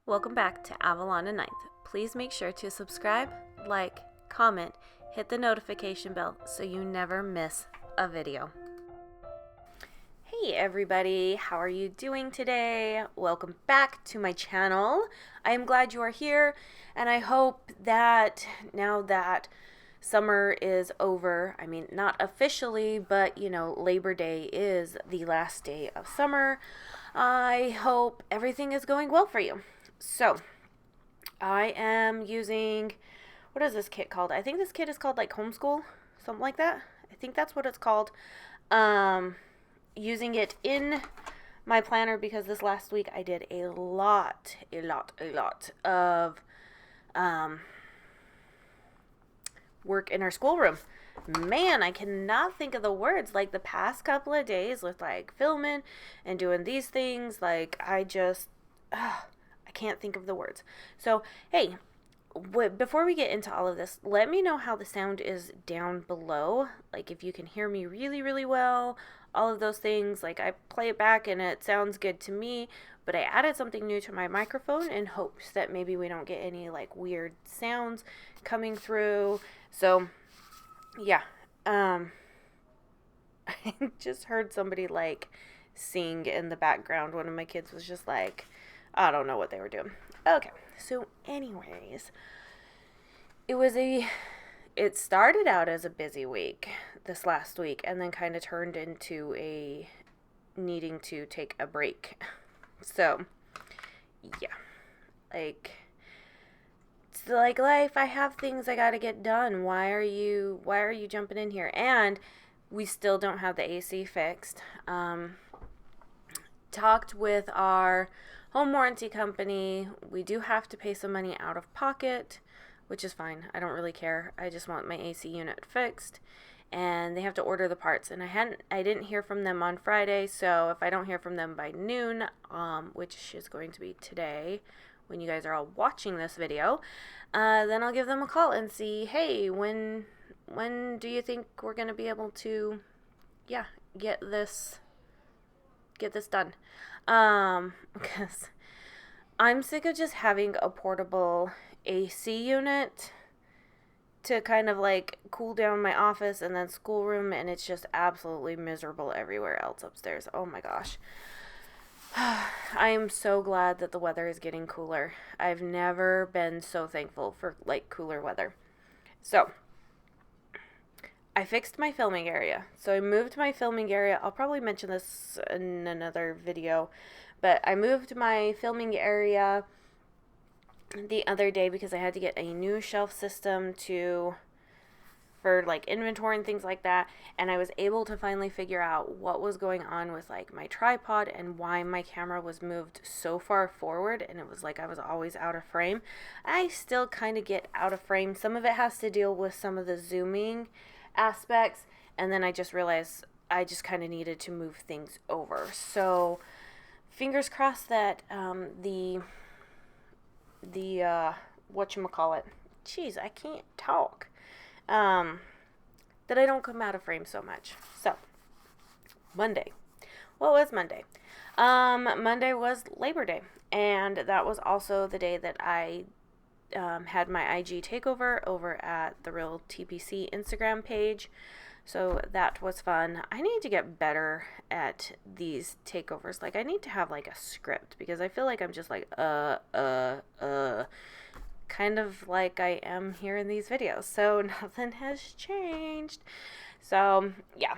Welcome back to Avalon and Ninth. Please make sure to subscribe, like, comment, hit the notification bell so you never miss a video. Hey everybody, how are you doing today? Welcome back to my channel. I am glad you are here, and I hope that now that summer is over, I mean not officially, but Labor Day is the last day of summer. I hope everything is going well for you. So, I am using, what is this kit called? I think this kit is called like Homeschool, something like that. I think that's what it's called. Using it in my planner because this last week I did a lot of work in our schoolroom. Man, I cannot think of the words. Like the past couple of days with like filming and doing these things, like I can't think of the words. So, hey, before we get into all of this, let me know how the sound is down below. Like if you can hear me really, really well, all of those things. Like I play it back and it sounds good to me, but I added something new to my microphone in hopes that maybe we don't get any like weird sounds coming through. So, yeah. I just heard somebody like sing in the background. One of my kids was just like, I don't know what they were doing. Okay, so anyways, it started out as a busy week this last week and then kind of turned into a needing to take a break. So, yeah, like, it's like life. I have things I gotta get done. Why are you jumping in here? And we still don't have the AC fixed. Talked with our home warranty company. We do have to pay some money out of pocket, which is fine. I don't really care. I just want my AC unit fixed, and they have to order the parts. And I didn't hear from them on Friday, so if I don't hear from them by noon, which is going to be today, when you guys are all watching this video, then I'll give them a call and see, hey, when do you think we're gonna be able to, get this done? Because I'm sick of just having a portable AC unit to kind of like cool down my office and then schoolroom, and it's just absolutely miserable everywhere else upstairs. Oh my gosh. I am so glad that the weather is getting cooler. I've never been so thankful for like cooler weather. So, I fixed my filming area. So I moved my filming area. I'll probably mention this in another video, but I moved my filming area the other day because I had to get a new shelf system for like inventory and things like that, and I was able to finally figure out what was going on with like my tripod and why my camera was moved so far forward, and it was like I was always out of frame. I still kind of get out of frame. Some of it has to deal with some of the zooming aspects, and then I just realized I just kind of needed to move things over. So fingers crossed that the whatchamacallit, jeez, I can't talk, that I don't come out of frame so much. So Monday, what was Monday? Monday was Labor Day, and that was also the day that I had my IG takeover over at the Real TPC Instagram page. So that was fun. I need to get better at these takeovers. Like I need to have like a script, because I feel like I'm just like kind of like I am here in these videos. So nothing has changed. So yeah,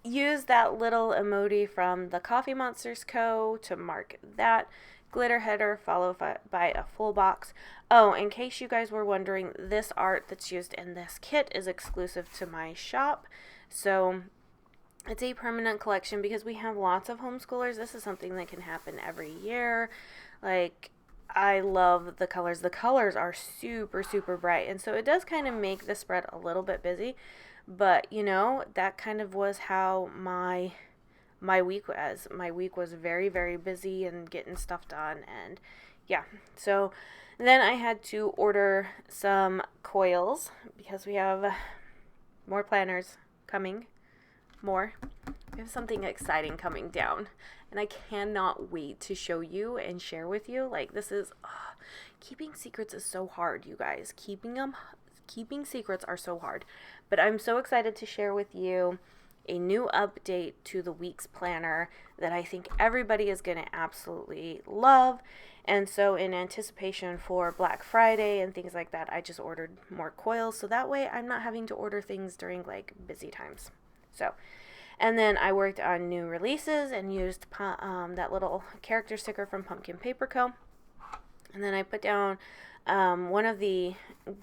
use that little emoji from the Coffee Monsters Co. to mark that glitter header, followed by a full box. Oh, in case you guys were wondering, this art that's used in this kit is exclusive to my shop. So it's a permanent collection because we have lots of homeschoolers. This is something that can happen every year. Like, I love the colors. The colors are super, super bright. And so it does kind of make the spread a little bit busy. But, that kind of was how my week was. My week was very, very busy and getting stuff done. And yeah, so then I had to order some coils because we have more planners coming. More. I have something exciting coming down, and I cannot wait to show you and share with you. Like, this is, keeping secrets is so hard, you guys. Keeping secrets are so hard. But I'm so excited to share with you a new update to the week's planner that I think everybody is going to absolutely love. And so in anticipation for Black Friday and things like that, I just ordered more coils, so that way I'm not having to order things during like busy times. So, and then I worked on new releases and used that little character sticker from Pumpkin Paper Co. And then I put down one of the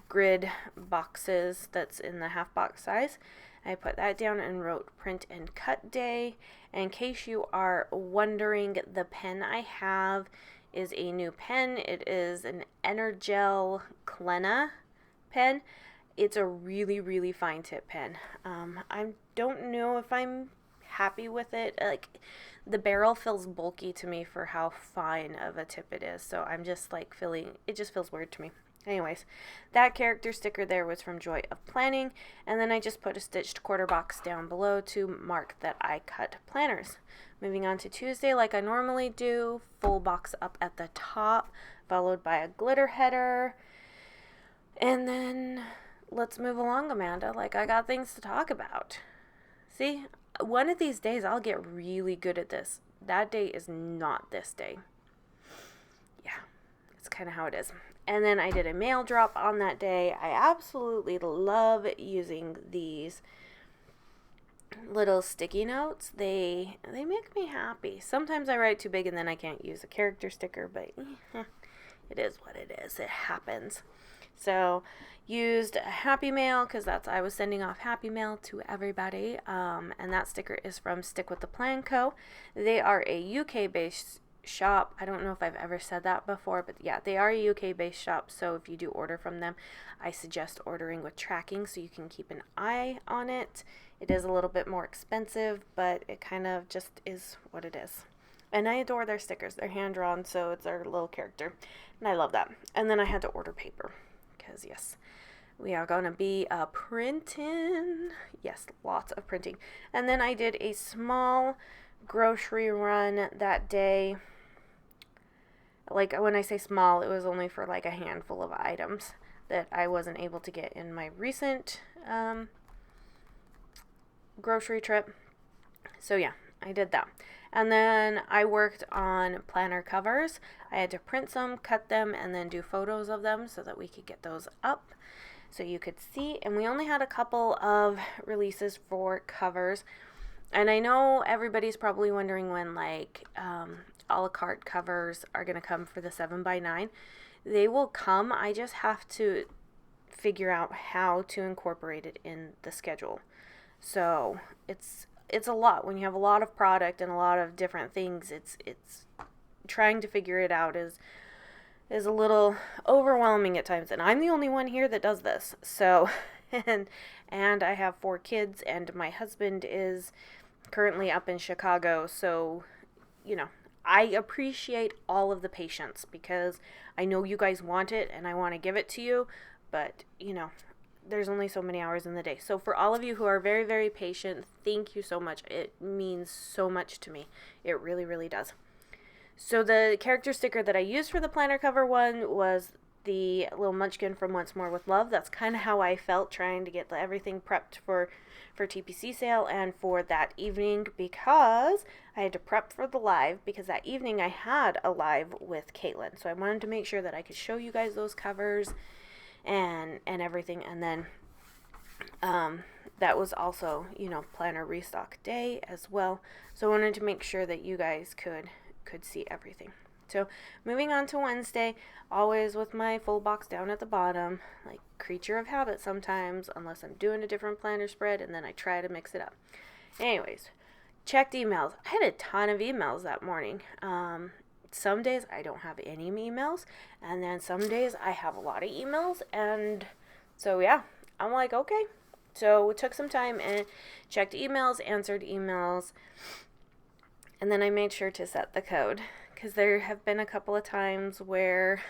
grid boxes that's in the half box size. I put that down and wrote print and cut day. And in case you are wondering, the pen I have is a new pen. It is an Energel Clena pen. It's a really, really fine tip pen. I don't know if I'm happy with it. Like, the barrel feels bulky to me for how fine of a tip it is. So I'm just like it just feels weird to me. Anyways, that character sticker there was from Joy of Planning. And then I just put a stitched quarter box down below to mark that I cut planners. Moving on to Tuesday, like I normally do, full box up at the top, followed by a glitter header. And then let's move along, Amanda. Like, I got things to talk about. See, one of these days I'll get really good at this. That day is not this day. Yeah, it's kind of how it is. And then I did a mail drop on that day. I absolutely love using these little sticky notes. They make me happy. Sometimes I write too big and then I can't use a character sticker, but it is what it is. It happens. So used a Happy Mail because I was sending off Happy Mail to everybody. And that sticker is from Stick with the Plan Co. They are a UK based shop. I don't know if I've ever said that before, but yeah, they are a UK based shop. So if you do order from them, I suggest ordering with tracking so you can keep an eye on it. It is a little bit more expensive, but it kind of just is what it is. And I adore their stickers. They're hand drawn, so it's our little character. And I love that. And then I had to order paper because yes, we are going to be printing. Yes, lots of printing. And then I did a small grocery run that day. Like, when I say small, it was only for like a handful of items that I wasn't able to get in my recent grocery trip. So yeah, I did that. And then I worked on planner covers. I had to print some, cut them, and then do photos of them so that we could get those up so you could see. And we only had a couple of releases for covers. And I know everybody's probably wondering when, like, a la carte covers are going to come for the 7x9. They will come. I just have to figure out how to incorporate it in the schedule. So it's a lot. When you have a lot of product and a lot of different things, it's trying to figure it out is a little overwhelming at times. And I'm the only one here that does this. So, and I have 4 kids, and my husband is currently up in Chicago. So, you know, I appreciate all of the patience because I know you guys want it and I want to give it to you, but you know, there's only so many hours in the day. So for all of you who are very, very patient, thank you so much. It means so much to me. It really, really does. So the character sticker that I used for the planner cover one was the little munchkin from Once More with Love. That's kind of how I felt trying to get everything prepped for TPC sale and for that evening, because I had to prep for the live, because that evening I had a live with Caitlin. So I wanted to make sure that I could show you guys those covers and everything. And then that was also, you know, planner restock day as well. So I wanted to make sure that you guys could see everything. So moving on to Wednesday, always with my full box down at the bottom, like creature of habit sometimes, unless I'm doing a different planner spread, and then I try to mix it up. Anyways, checked emails. I had a ton of emails that morning. Some days I don't have any emails, and then some days I have a lot of emails, and so yeah, I'm like, okay. So it took some time and checked emails, answered emails, and then I made sure to set the code, because there have been a couple of times where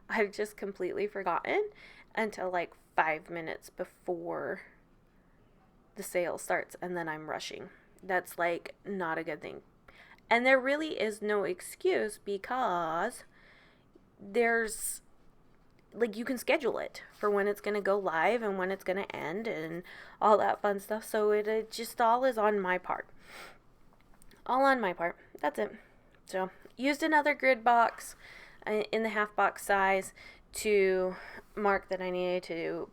I've just completely forgotten until like 5 minutes before the sale starts, and then I'm rushing. That's like not a good thing. And there really is no excuse because there's like you can schedule it for when it's going to go live and when it's going to end and all that fun stuff. So it just all is on my part. All on my part. That's it. So used another grid box in the half box size to mark that I needed to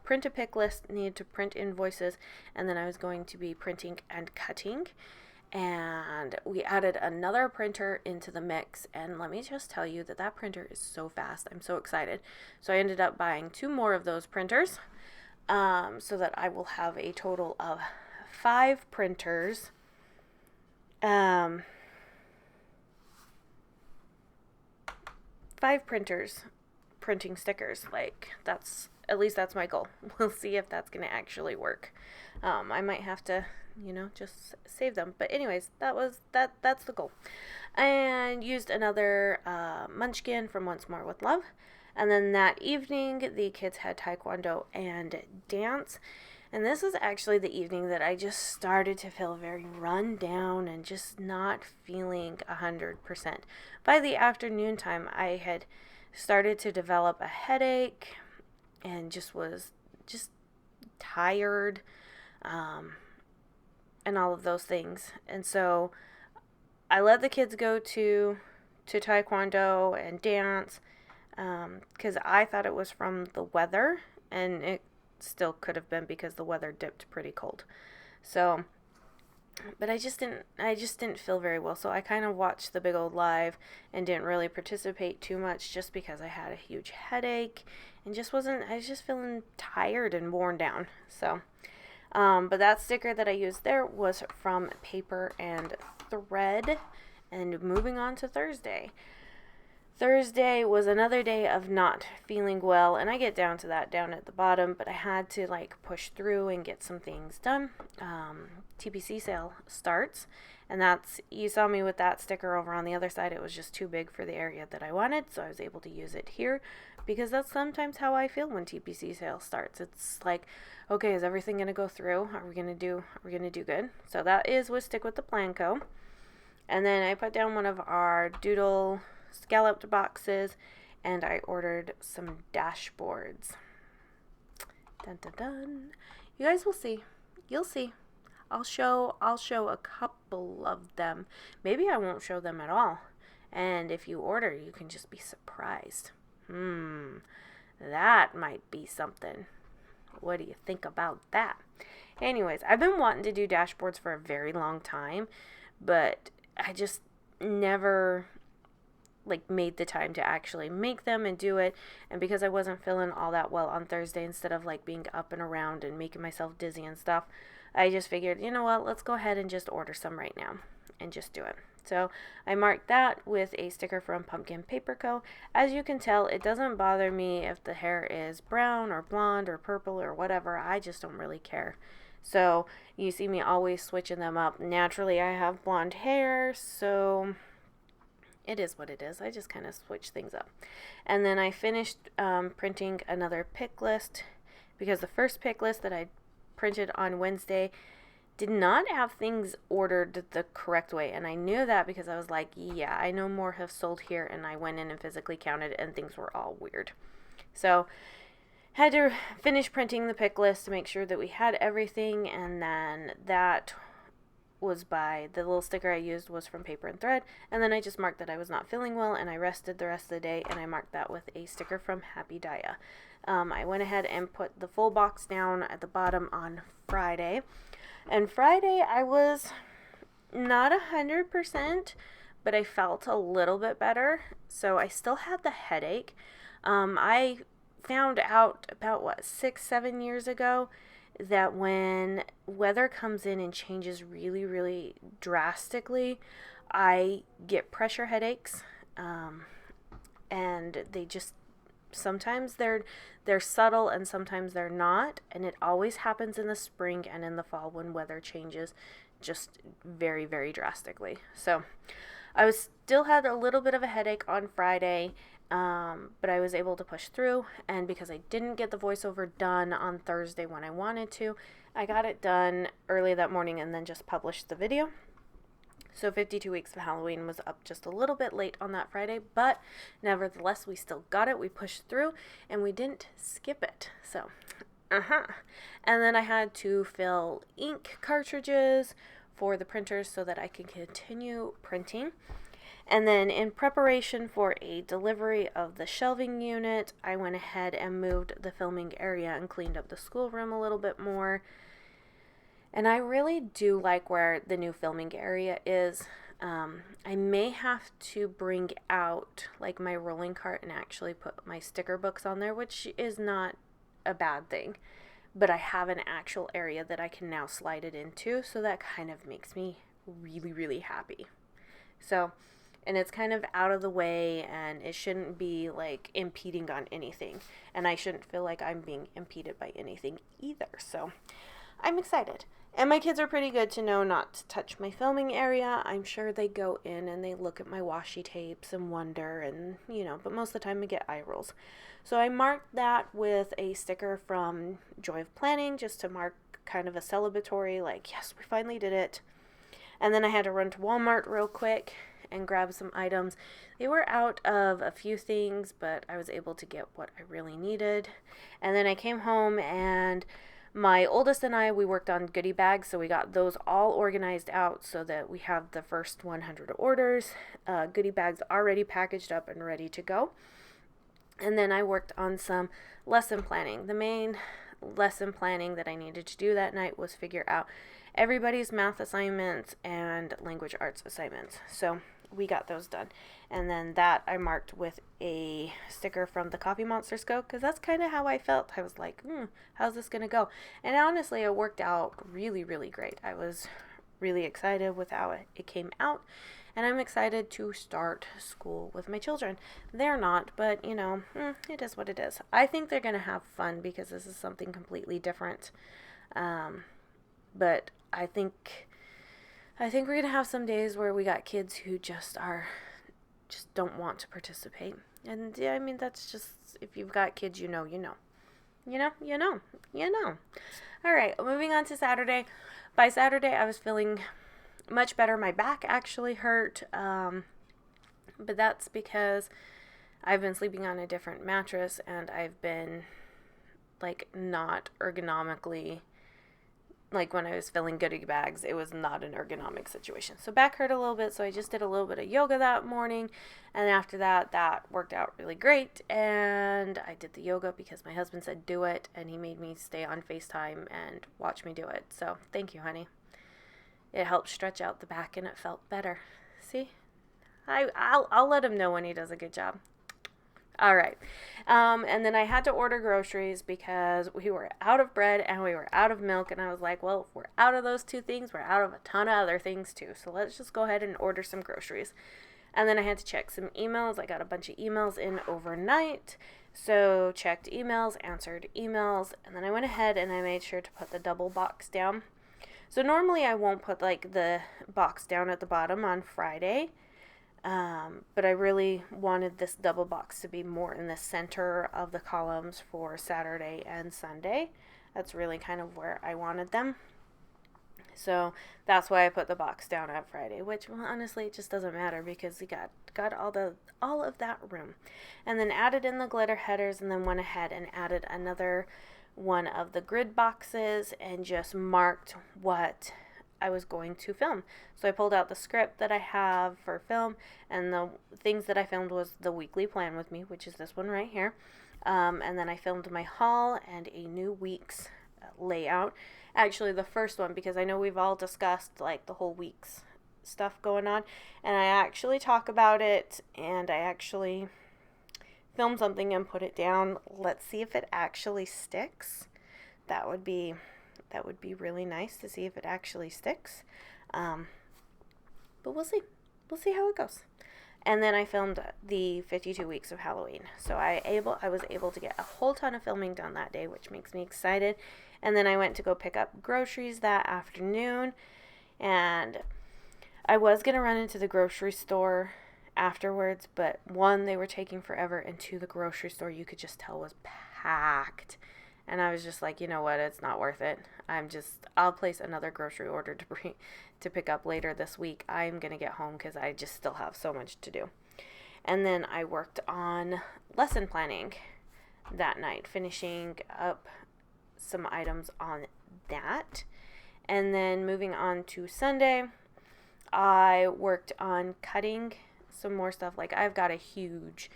print a pick list, needed to print invoices, and then I was going to be printing and cutting. And we added another printer into the mix, and let me just tell you that that printer is so fast. I'm so excited. So I ended up buying 2 more of those printers, so that I will have a total of 5 printers. 5 printers printing stickers. Like, that's at least that's my goal. We'll see if that's going to actually work. I might have to, just save them. But anyways, that's the goal. And used another munchkin from Once More with Love. And then that evening, the kids had taekwondo and dance. And this is actually the evening that I just started to feel very run down and just not feeling 100%. By the afternoon time, I had started to develop a headache and just was just tired, and all of those things. And so I let the kids go to taekwondo and dance, because I thought it was from the weather, and it still could have been because the weather dipped pretty cold. So, but I just didn't feel very well. So I kind of watched the big old live and didn't really participate too much just because I had a huge headache and I was just feeling tired and worn down. So, but that sticker that I used there was from Paper and Thread. And moving on to Thursday. Thursday was another day of not feeling well, and I get down to that down at the bottom, but I had to push through and get some things done. TPC sale starts, and you saw me with that sticker over on the other side. It was just too big for the area that I wanted, so I was able to use it here, because that's sometimes how I feel when TPC sale starts. It's like, okay, is everything going to go through? Are we going to do good? So that is with Stick with the Plan Co. And then I put down one of our doodle scalloped boxes, and I ordered some dashboards. Dun dun dun. You guys will see. You'll see. I'll show a couple of them. Maybe I won't show them at all. And if you order, you can just be surprised. That might be something. What do you think about that? Anyways, I've been wanting to do dashboards for a very long time, but I just never made the time to actually make them and do it. And because I wasn't feeling all that well on Thursday, instead of being up and around and making myself dizzy and stuff, I just figured, you know what, let's go ahead and just order some right now and just do it. So I marked that with a sticker from Pumpkin Paper Co. As you can tell, it doesn't bother me if the hair is brown or blonde or purple or whatever. I just don't really care. So you see me always switching them up. Naturally, I have blonde hair, so it is what it is. I just kind of switch things up. And then I finished printing another pick list, because the first pick list that I printed on Wednesday did not have things ordered the correct way. And I knew that because I was like, yeah, I know more have sold here. And I went in and physically counted, and things were all weird. So had to finish printing the pick list to make sure that we had everything. And then that was by the little sticker I used was from Paper and Thread, and then I just marked that I was not feeling well, and I rested the rest of the day, and I marked that with a sticker from Happy Dia. I went ahead and put the full box down at the bottom on Friday, and Friday I was not 100%, but I felt a little bit better. So I still had the headache. I found out about 6-7 years ago that when weather comes in and changes really, really drastically, I get pressure headaches, and they just, sometimes they're subtle and sometimes they're not, and it always happens in the spring and in the fall when weather changes just very, very drastically. So I still had a little bit of a headache on Friday, But I was able to push through, and because I didn't get the voiceover done on Thursday when I wanted to, I got it done early that morning and then just published the video. So 52 Weeks of Halloween was up just a little bit late on that Friday, but nevertheless, we still got it. We pushed through, and we didn't skip it. So, And then I had to fill ink cartridges for the printers so that I could continue printing. And then in preparation for a delivery of the shelving unit, I went ahead and moved the filming area and cleaned up the schoolroom a little bit more. And I really do like where the new filming area is. I may have to bring out like my rolling cart and actually put my sticker books on there, which is not a bad thing. But I have an actual area that I can now slide it into, so that kind of makes me really, really happy. So, and it's kind of out of the way, and it shouldn't be like impeding on anything. And I shouldn't feel like I'm being impeded by anything either. So I'm excited. And my kids are pretty good to know not to touch my filming area. I'm sure they go in and they look at my washi tapes and wonder, and but most of the time we get eye rolls. So I marked that with a sticker from Joy of Planning, just to mark kind of a celebratory, like, yes, we finally did it. And then I had to run to Walmart real quick and grab some items. They were out of a few things, but I was able to get what I really needed. And then I came home, and my oldest and I, we worked on goodie bags, so we got those all organized out so that we have the first 100 orders. Goodie bags already packaged up and ready to go. And then I worked on some lesson planning. The main lesson planning that I needed to do that night was figure out everybody's math assignments and language arts assignments. So we got those done. And then that I marked with a sticker from the Coffee Monsters Go, because that's kind of how I felt. I was like, how's this going to go? And honestly, it worked out really, really great. I was really excited with how it came out. And I'm excited to start school with my children. They're not, but it is what it is. I think they're going to have fun because this is something completely different. But I think we're going to have some days where we got kids who just don't want to participate. And yeah, I mean, that's just, if you've got kids, you know. All right, moving on to Saturday. By Saturday, I was feeling much better. My back actually hurt, but that's because I've been sleeping on a different mattress, and I've been not ergonomically, when I was filling goodie bags, it was not an ergonomic situation. So back hurt a little bit, so I just did a little bit of yoga that morning, and after that worked out really great. And I did the yoga because my husband said do it, and he made me stay on FaceTime and watch me do it. So thank you, honey. It helped stretch out the back, and it felt better. See? I'll let him know when he does a good job. All right. And then I had to order groceries because we were out of bread and we were out of milk. And I was like, well, if we're out of those two things, we're out of a ton of other things too. So let's just go ahead and order some groceries. And then I had to check some emails. I got a bunch of emails in overnight. So checked emails, answered emails. And then I went ahead and I made sure to put the double box down. So normally I won't put the box down at the bottom on Friday, but I really wanted this double box to be more in the center of the columns for Saturday and Sunday. That's really kind of where I wanted them. So that's why I put the box down at Friday, which, well, honestly, it just doesn't matter because we got all of that room. And then added in the glitter headers, and then went ahead and added another one of the grid boxes and just marked what I was going to film. So I pulled out the script that I have for film, and the things that I filmed was the weekly plan with me, which is this one right here. And then I filmed my haul and a new week's layout. Actually, the first one, because I know we've all discussed the whole week's stuff going on, and I actually talk about it, and I actually film something and put it down. Let's see if it actually sticks. That would be really nice to see if it actually sticks. But we'll see. We'll see how it goes. And then I filmed the 52 weeks of Halloween. So I was able to get a whole ton of filming done that day, which makes me excited. And then I went to go pick up groceries that afternoon. And I was going to run into the grocery store afterwards, but one, they were taking forever, and two, the grocery store, you could just tell, was packed. And I was just like, you know what, it's not worth it. I'll place another grocery order to pick up later this week. I'm going to get home because I just still have so much to do. And then I worked on lesson planning that night, finishing up some items on that. And then moving on to Sunday, I worked on cutting some more stuff. Like, I've got a huge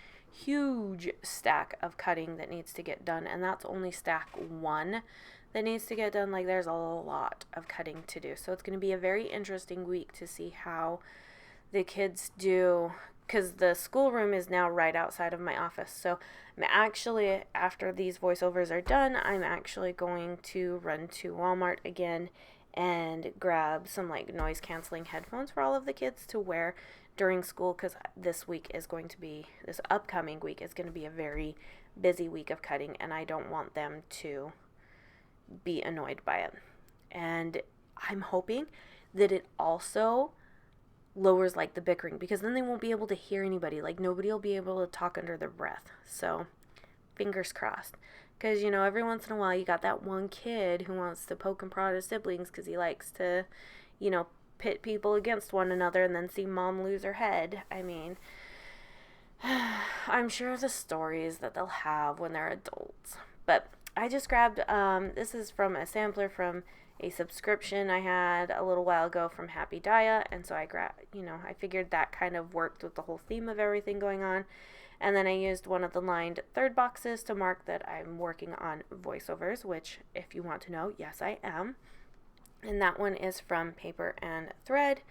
stack of cutting that needs to get done, and that's only stack 1 that needs to get done. Like, there's a lot of cutting to do. So it's going to be a very interesting week to see how the kids do, because the schoolroom is now right outside of my office. So I'm actually, after these voiceovers are done, I'm actually going to run to Walmart again and grab some like noise canceling headphones for all of the kids to wear during school, because this upcoming week is going to be a very busy week of cutting, and I don't want them to be annoyed by it. And I'm hoping that it also lowers like the bickering, because then they won't be able to hear anybody. Like, nobody will be able to talk under their breath. So fingers crossed, because every once in a while you got that one kid who wants to poke and prod his siblings because he likes to pit people against one another and then see mom lose her head. I mean, I'm sure the stories that they'll have when they're adults. But I just grabbed, this is from a sampler from a subscription I had a little while ago from Happy Diet, and so I grabbed, I figured that kind of worked with the whole theme of everything going on. And then I used one of the lined third boxes to mark that I'm working on voiceovers, which, if you want to know, yes, I am. And that one is from Paper and Thread.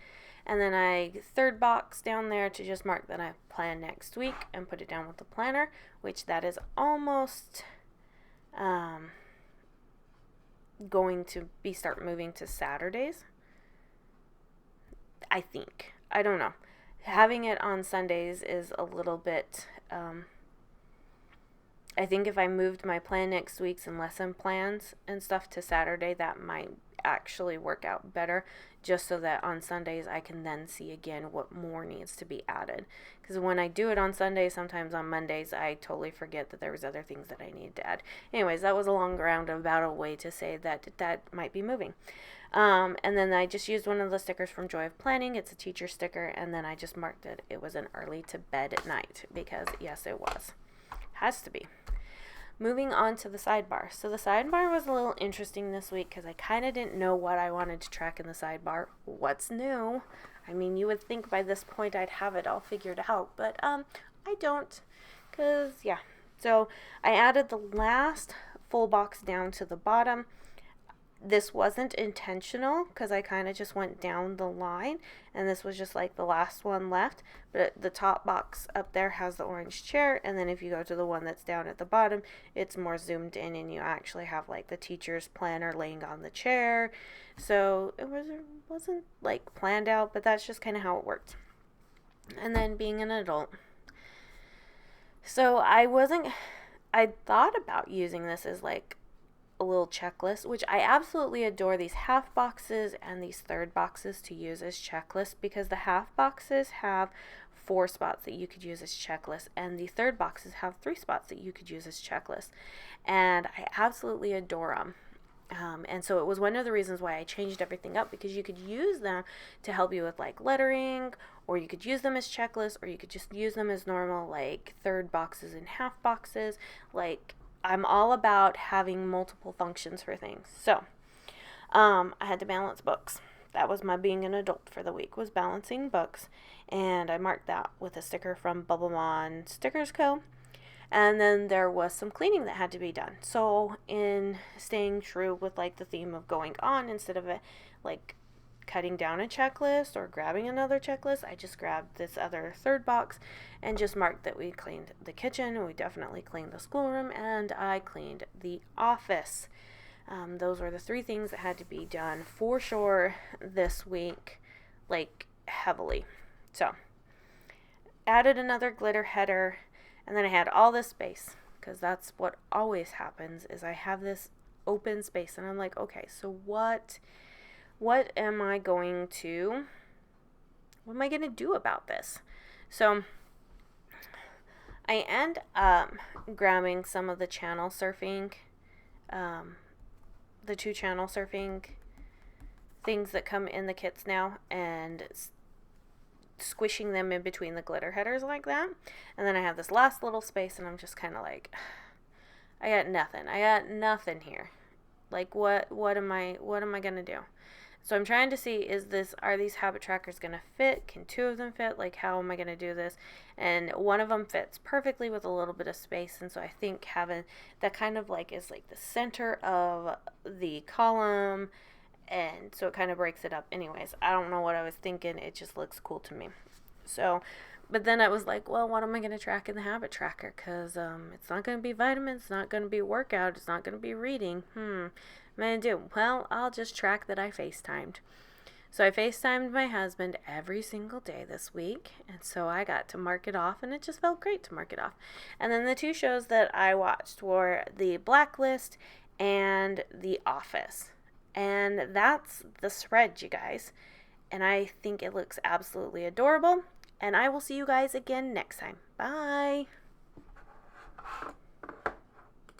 And then I third box down there to just mark that I plan next week and put it down with the planner, which that is almost going to start moving to Saturdays, I think. I don't know. Having it on Sundays is a little bit, I think if I moved my plan next week's and lesson plans and stuff to Saturday, that might actually work out better, just so that on Sundays I can then see again what more needs to be added. Because when I do it on Sundays, sometimes on Mondays I totally forget that there was other things that I needed to add. Anyways, that was a long roundabout way to say that might be moving. And then I just used one of the stickers from Joy of Planning. It's a teacher sticker, and then I just marked it was an early to bed at night, because yes, it was. Has to be. Moving on to the sidebar. So the sidebar was a little interesting this week because I kind of didn't know what I wanted to track in the sidebar. What's new? I mean, you would think by this point I'd have it all figured out, but I don't, because yeah. So I added the last full box down to the bottom. This wasn't intentional because I kind of just went down the line, and this was just like the last one left. But the top box up there has the orange chair, and then if you go to the one that's down at the bottom, it's more zoomed in, and you actually have like the teacher's planner laying on the chair. So it wasn't like planned out, but that's just kind of how it worked. And then being an adult, so I thought about using this as like a little checklist, which I absolutely adore these half boxes and these third boxes to use as checklists, because the half boxes have 4 spots that you could use as checklists, and the third boxes have 3 spots that you could use as checklists, and I absolutely adore them. And so it was one of the reasons why I changed everything up, because you could use them to help you with like lettering, or you could use them as checklists, or you could just use them as normal like third boxes and half boxes. Like, I'm all about having multiple functions for things. So, I had to balance books. That was my being an adult for the week, was balancing books. And I marked that with a sticker from Bubble Mon Stickers Co. And then there was some cleaning that had to be done. So, in staying true with like the theme of going on, instead of like cutting down a checklist or grabbing another checklist, I just grabbed this other third box and just marked that we cleaned the kitchen, we definitely cleaned the schoolroom, and I cleaned the office. Those were the 3 things that had to be done for sure this week, like heavily. So added another glitter header, and then I had all this space, because that's what always happens, is I have this open space, and I'm like, okay, so what am I going to do about this? So I end up grabbing some of the channel surfing, the 2 channel surfing things that come in the kits now, and squishing them in between the glitter headers like that. And then I have this last little space, and I'm just kind of like, I got nothing here. Like, what am I gonna do? So I'm trying to see, are these habit trackers gonna fit? Can 2 of them fit? Like, how am I gonna do this? And one of them fits perfectly with a little bit of space, and so I think having that kind of like is like the center of the column, and so it kind of breaks it up. Anyways, I don't know what I was thinking. It just looks cool to me. So, but then I was like, well, what am I going to track in the habit tracker? Because it's not going to be vitamins, it's not going to be workout, it's not going to be reading. What am I going to do? Well, I'll just track that I FaceTimed. So I FaceTimed my husband every single day this week, and so I got to mark it off, and it just felt great to mark it off. And then the 2 shows that I watched were The Blacklist and The Office. And that's the spread, you guys. And I think it looks absolutely adorable. And I will see you guys again next time. Bye.